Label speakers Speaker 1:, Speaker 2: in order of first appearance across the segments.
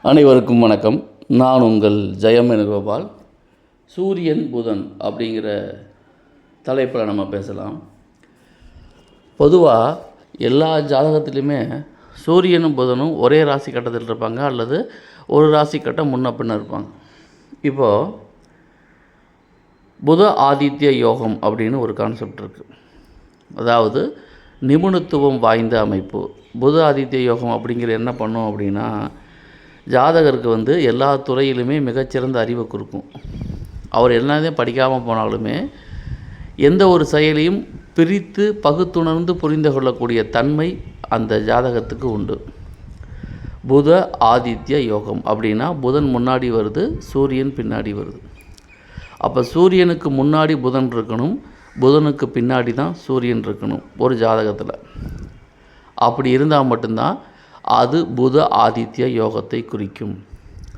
Speaker 1: அனைவருக்கும் வணக்கம். நான் உங்கள் ஜெயம் வேணுகோபால். சூரியன் புதன் அப்படிங்கிற தலைப்பில் நம்ம பேசலாம். பொதுவாக எல்லா ஜாதகத்துலேயுமே சூரியனும் புதனும் ஒரே ராசி கட்டத்தில் இருப்பாங்க, அல்லது ஒரு ராசி கட்டம் முன்ன பின்ன இருப்பாங்க. இப்போது புத ஆதித்ய யோகம் அப்படின்னு ஒரு கான்செப்ட் இருக்குது. அதாவது நிபுணத்துவம் வாய்ந்த அமைப்பு. புத ஆதித்ய யோகம் அப்படிங்கிற என்ன பண்ணும் அப்படின்னா, ஜாதகருக்கு எல்லா துறையிலுமே மிகச்சிறந்த அறிவை கொடுக்கும். அவர் எல்லாத்தையும் படிக்காமல் போனாலுமே எந்த ஒரு செயலையும் பிரித்து பகுத்துணர்ந்து புரிந்து கொள்ளக்கூடிய தன்மை அந்த ஜாதகத்துக்கு உண்டு. புத ஆதித்ய யோகம் அப்படின்னா புதன் முன்னாடி வருது, சூரியன் பின்னாடி வருது. அப்போ சூரியனுக்கு முன்னாடி புதன் இருக்கணும், புதனுக்கு பின்னாடி தான் சூரியன் இருக்கணும் ஒரு ஜாதகத்தில். அப்படி இருந்தால் மட்டும்தான் அது புத ஆதித்ய யோகத்தை குறிக்கும்.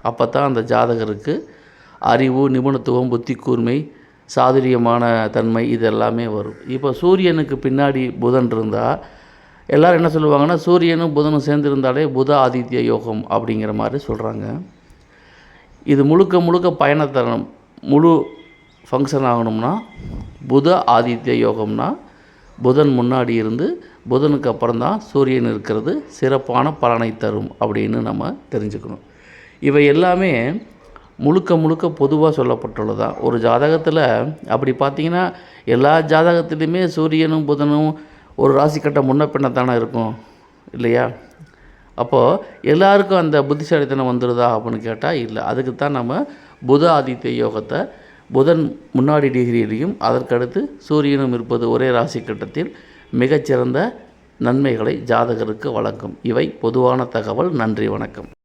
Speaker 1: அப்போ தான் அந்த ஜாதகருக்கு அறிவு, நிபுணத்துவம், புத்தி கூர்மை, சாதுரியமான தன்மை இதெல்லாமே வரும். இப்போ சூரியனுக்கு பின்னாடி புதன் இருந்தால் எல்லோரும் என்ன சொல்லுவாங்கன்னா, சூரியனும் புதனும் சேர்ந்துருந்தாலே புத ஆதித்ய யோகம் அப்படிங்கிற மாதிரி சொல்கிறாங்க. இது முழுக்க முழுக்க பயணத்தரம் முழு ஃபங்க்ஷன் ஆகணும்னா புத ஆதித்ய யோகம்னா புதன் முன்னாடி இருந்து புதனுக்கு அப்புறம் தான் சூரியன் இருக்கிறது சிறப்பான பலனை தரும் அப்படின்னு நம்ம தெரிஞ்சுக்கணும். இவை எல்லாமே முழுக்க முழுக்க பொதுவாக சொல்லப்பட்டுள்ளதான். ஒரு ஜாதகத்தில் அப்படி பார்த்திங்கன்னா எல்லா ஜாதகத்துலேயுமே சூரியனும் புதனும் ஒரு ராசி கட்டம் முன்ன பின்ன தானே இருக்கும் இல்லையா? அப்போது எல்லாருக்கும் அந்த புத்திசாலித்தனம் வந்துடுதா அப்படின்னு கேட்டால் இல்லை. அதுக்கு தான் நம்ம புத ஆதித்ய யோகத்தை புதன் முன்னாடி டிகிரியிலையும் அதற்கடுத்து சூரியனும் இருப்பது ஒரே ராசி கட்டத்தில் மிகச்சிறந்த நன்மைகளை ஜாதகருக்கு வழங்கும். இவை பொதுவான தகவல். நன்றி, வணக்கம்.